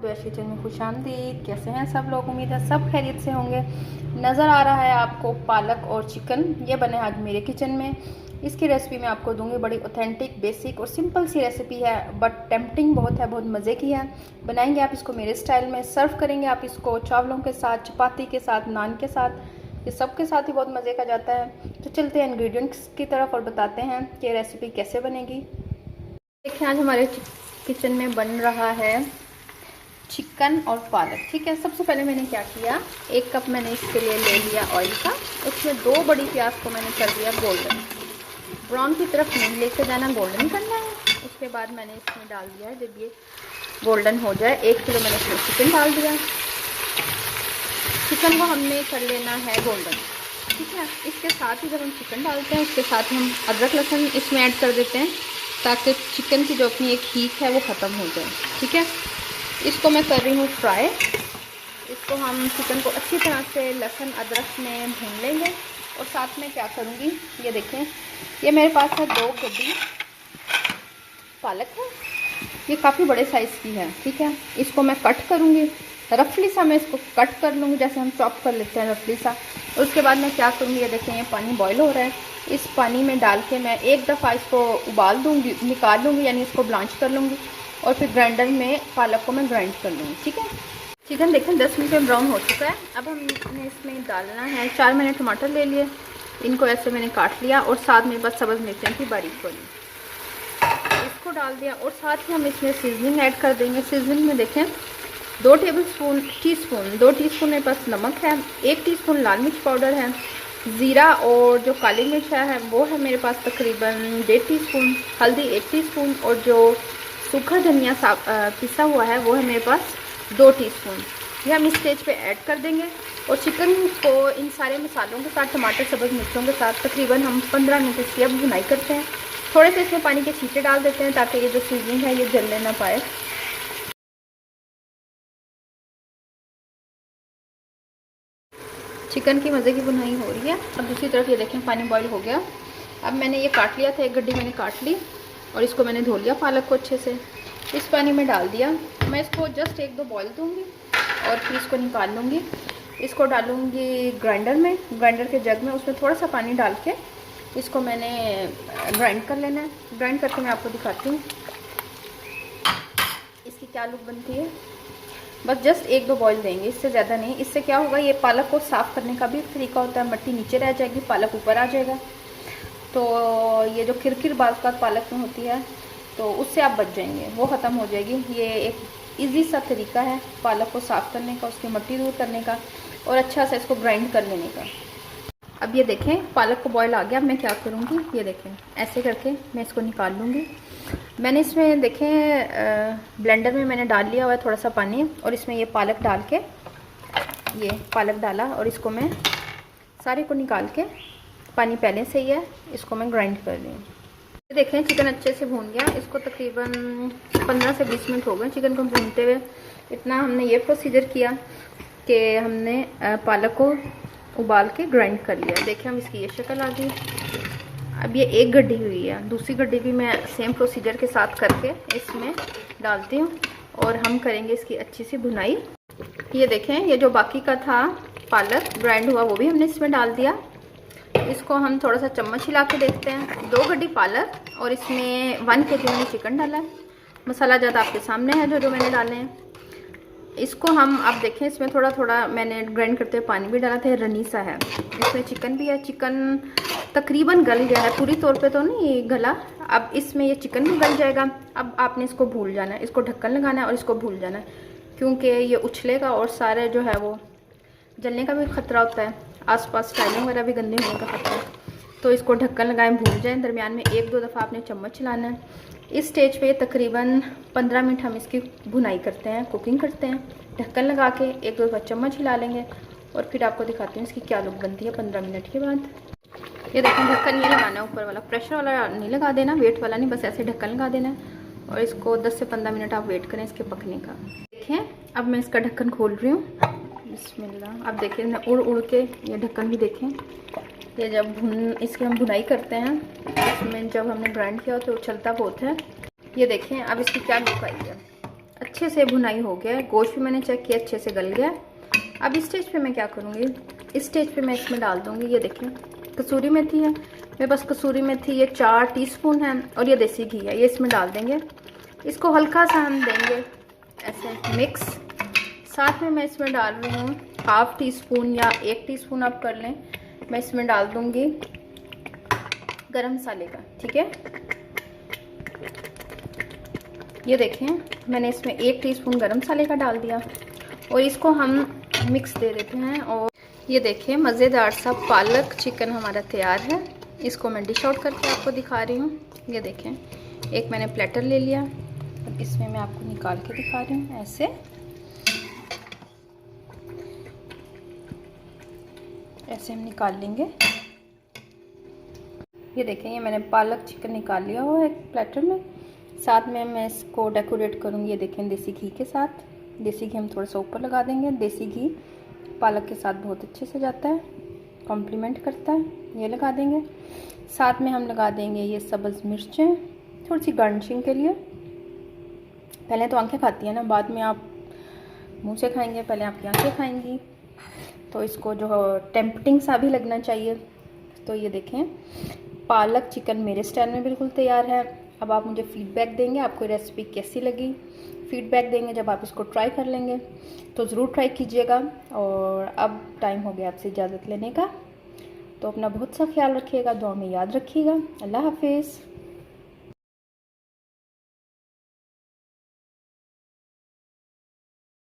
तो किचन में खुशामदीद। कैसे हैं सब लोग? उम्मीद है सब खैरियत से होंगे। नज़र आ रहा है आपको पालक और चिकन, ये बने आज मेरे किचन में। इसकी रेसिपी मैं आपको दूंगी। बड़ी ऑथेंटिक, बेसिक और सिंपल सी रेसिपी है, बट टेम्पटिंग बहुत है, बहुत मज़े की है। बनाएंगे आप इसको मेरे स्टाइल में, सर्व करेंगे आप इसको चावलों के साथ, चपाती के साथ, नान के साथ, ये सब के साथ ही बहुत मज़े का जाता है। तो चलते हैं इंग्रेडिएंट्स की तरफ और बताते हैं कि रेसिपी कैसे बनेगी। देखिए आज हमारे किचन में बन रहा है चिकन और पालक। ठीक है, सबसे पहले मैंने क्या किया, 1 कप मैंने इसके लिए ले लिया ऑयल का। उसमें 2 बड़ी प्याज को मैंने कर दिया गोल्डन, ब्राउन की तरफ नहीं लेके जाना, गोल्डन करना है। उसके बाद मैंने इसमें डाल दिया है, जब ये गोल्डन हो जाए 1 किलो मैंने इसमें चिकन डाल दिया। चिकन को हमने कर लेना है गोल्डन। ठीक है, इसके साथ ही जब हम चिकन डालते हैं उसके साथ हम अदरक लहसुन इसमें ऐड कर देते हैं, ताकि चिकन की जो अपनी एक हीट है वो ख़त्म हो जाए। ठीक है, इसको मैं कर रही हूँ फ्राई। इसको हम चिकन को अच्छी तरह से लहसुन अदरक में भून लेंगे। और साथ में क्या करूँगी, ये देखें, ये मेरे पास है 2 गड्डी पालक है, ये काफ़ी बड़े साइज़ की है। ठीक है, इसको मैं कट करूँगी, रफली सा मैं इसको कट कर लूँगी, जैसे हम चॉप कर लेते हैं रफली सा। और उसके बाद मैं क्या करूँगी, ये देखें, ये पानी बॉईल हो रहा है, इस पानी में डाल के मैं एक दफ़ा इसको उबाल दूँगी, निकाल लूँगी, यानी इसको ब्लांच कर लूँगी। और फिर ग्राइंडर में पालक को मैं ग्राइंड कर लूँगी। ठीक है, चिकन देखें 10 मिनट में ब्राउन हो चुका है। अब हमने इसमें डालना है 4 मैंने टमाटर ले लिए, इनको ऐसे मैंने काट लिया, और साथ में बस सब्ज़ मिर्चें की बारीक वाली, इसको डाल दिया। और साथ ही हम इसमें सीजनिंग ऐड कर देंगे। सीजनिंग में देखें 2 टीस्पून मेरे पास नमक है, 1 टीस्पून लाल मिर्च पाउडर है, ज़ीरा और जो काली मिर्च है वो है मेरे पास तकरीबन 1.5 टीस्पून, हल्दी 1 टीस्पून, और जो सूखा धनिया पिसा हुआ है वो है मेरे पास 2 टीस्पून। ये हम इस स्टेज पे ऐड कर देंगे। और चिकन को इन सारे मसालों के साथ, टमाटर सब्ज़ मिर्चों के साथ तकरीबन हम 15 मिनट इसकी अब भुनाई करते हैं। थोड़े से इसमें पानी के छींटे डाल देते हैं, ताकि ये जो सीजनिंग है ये जलने ना पाए। चिकन की मज़े की भुनाई हो रही है। अब दूसरी तरफ ये देखें पानी बॉईल हो गया। अब मैंने ये काट लिया था, 1 गड्डी मैंने काट ली, और इसको मैंने धो लिया पालक को अच्छे से, इस पानी में डाल दिया। मैं इसको जस्ट 1-2 बॉईल दूँगी और फिर इसको निकाल लूँगी। इसको डालूँगी ग्राइंडर में, ग्राइंडर के जग में, उसमें थोड़ा सा पानी डाल के इसको मैंने ग्राइंड कर लेना है। ग्राइंड करके मैं आपको दिखाती हूँ इसकी क्या लुक बनती है। बस जस्ट 1-2 बॉईल देंगे, इससे ज़्यादा नहीं। इससे क्या होगा, ये पालक को साफ़ करने का भी एक तरीका होता है, मिट्टी नीचे रह जाएगी, पालक ऊपर आ जाएगा। तो ये जो किरकिर बाज़ का पालक में होती है, तो उससे आप बच जाएंगे, वो ख़त्म हो जाएगी। ये एक इजी सा तरीका है पालक को साफ़ करने का, उसकी मिट्टी दूर करने का, और अच्छा सा इसको ग्राइंड कर लेने का। अब ये देखें पालक को बॉईल आ गया। अब मैं क्या करूँगी, ये देखें ऐसे करके मैं इसको निकाल लूँगी। मैंने इसमें देखें ब्लेंडर में मैंने डाल लिया हुआ है थोड़ा सा पानी, और इसमें ये पालक डाल के, ये पालक डाला, और इसको मैं सारे को निकाल के, पानी पहले से ही है, इसको मैं ग्राइंड कर रही हूँ। ये देखें चिकन अच्छे से भून गया, इसको तकरीबन 15 से 20 मिनट हो गए चिकन को भूनते हुए। इतना हमने ये प्रोसीजर किया कि हमने पालक को उबाल के ग्राइंड कर लिया। देखिए हम इसकी ये शक्ल आ गई। अब ये 1 गड्डी हुई है, दूसरी गड्डी भी मैं सेम प्रोसीजर के साथ करके इसमें डालती हूँ, और हम करेंगे इसकी अच्छी सी भुनाई। ये देखें, ये जो बाकी का था पालक ग्राइंड हुआ वो भी हमने इसमें डाल दिया। इसको हम थोड़ा सा चम्मच हिला के देखते हैं। 2 गड्डी पालक और इसमें 1 kg मैंने चिकन डाला है। मसाला ज़्यादा आपके सामने है जो मैंने डाले हैं। इसको हम अब देखें, इसमें थोड़ा थोड़ा मैंने ग्राइंड करते हुए पानी भी डाला था, रनी सा है। इसमें चिकन भी है, चिकन तकरीबन गल गया है, पूरी तौर पे तो नहीं गला। अब इसमें ये चिकन भी गल जाएगा। अब आपने इसको भूल जाना है, इसको ढक्कन लगाना है और इसको भूल जाना है, क्योंकि ये उछलेगा और सारे जो है वो जलने का भी ख़तरा होता है, आसपास टाइलिंग वगैरह भी गंदे होने का खतरा है। तो इसको ढक्कन लगाएं, भूल जाएं। दरमियान में 1-2 दफ़ा आपने चम्मच चलाना है। इस स्टेज पे तकरीबन 15 मिनट हम इसकी भुनाई करते हैं, कुकिंग करते हैं। ढक्कन लगा के 1-2 दफ़ा चम्मच हिला लेंगे, और फिर आपको दिखाती हूँ इसकी क्या लुक बनती है 15 मिनट के बाद। ये देखें, ढक्कन नहीं लगाना है ऊपर वाला, प्रेशर वाला नहीं लगा देना, वेट वाला नहीं, बस ऐसे ढक्कन लगा देना है, और इसको 10 से 15 मिनट आप वेट करें इसके पकने का। देखें अब मैं इसका ढक्कन खोल रही हूँ, बिस्मिल्लाह। अब देखिए उड़ उड़ के ये ढक्कन भी देखें, ये जब इसकी हम भुनाई करते हैं, इसमें जब हमने ग्राइंड किया तो उछलता बहुत है। ये देखें अब इसकी क्या लुक आई है, अच्छे से भुनाई हो गया है, गोश्त भी मैंने चेक किया अच्छे से गल गया है। अब इस स्टेज पे मैं क्या करूँगी, इस स्टेज पे मैं इसमें डाल दूँगी, ये देखिए कसूरी मेथी है मेरे पास। कसूरी मेथी ये 4 टीस्पून है और ये देसी घी है, ये इसमें डाल देंगे। इसको हल्का सा हम देंगे ऐसे मिक्स। साथ में मैं इसमें डाल रही हूँ ½ टीस्पून या 1 टीस्पून आप कर लें, मैं इसमें डाल दूँगी गरम मसाले का, ठीक है। ये देखें मैंने इसमें 1 टीस्पून गरम मसाले का डाल दिया और इसको हम मिक्स दे देते हैं। और ये देखें मज़ेदार सा पालक चिकन हमारा तैयार है। इसको मैं डिश आउट करके आपको दिखा रही हूँ। ये देखें एक मैंने प्लेटर ले लिया और इसमें मैं आपको निकाल के दिखा रही हूँ। ऐसे हम निकाल लेंगे। ये देखें ये मैंने पालक चिकन निकाल लिया हुआ है एक प्लेटर में। साथ में मैं इसको डेकोरेट करूँगी, ये देखें देसी घी के साथ। देसी घी हम थोड़ा सा ऊपर लगा देंगे। देसी घी पालक के साथ बहुत अच्छे से जाता है, कॉम्प्लीमेंट करता है, ये लगा देंगे। साथ में हम लगा देंगे ये सब्ज़ मिर्चें थोड़ी सी गार्निशिंग के लिए। पहले तो आंखें खाती है ना, बाद में आप मुंह से खाएंगे, पहले आपकी आंखें खाएंगी, तो इसको जो टेम्पटिंग सा भी लगना चाहिए। तो ये देखें पालक चिकन मेरे स्टाइल में बिल्कुल तैयार है। अब आप मुझे फ़ीडबैक देंगे आपको रेसिपी कैसी लगी, फ़ीडबैक देंगे जब आप इसको ट्राई कर लेंगे, तो ज़रूर ट्राई कीजिएगा। और अब टाइम हो गया आपसे इजाज़त लेने का, तो अपना बहुत सा ख्याल रखिएगा, दुआ में याद रखिएगा। अल्लाह हाफिज़।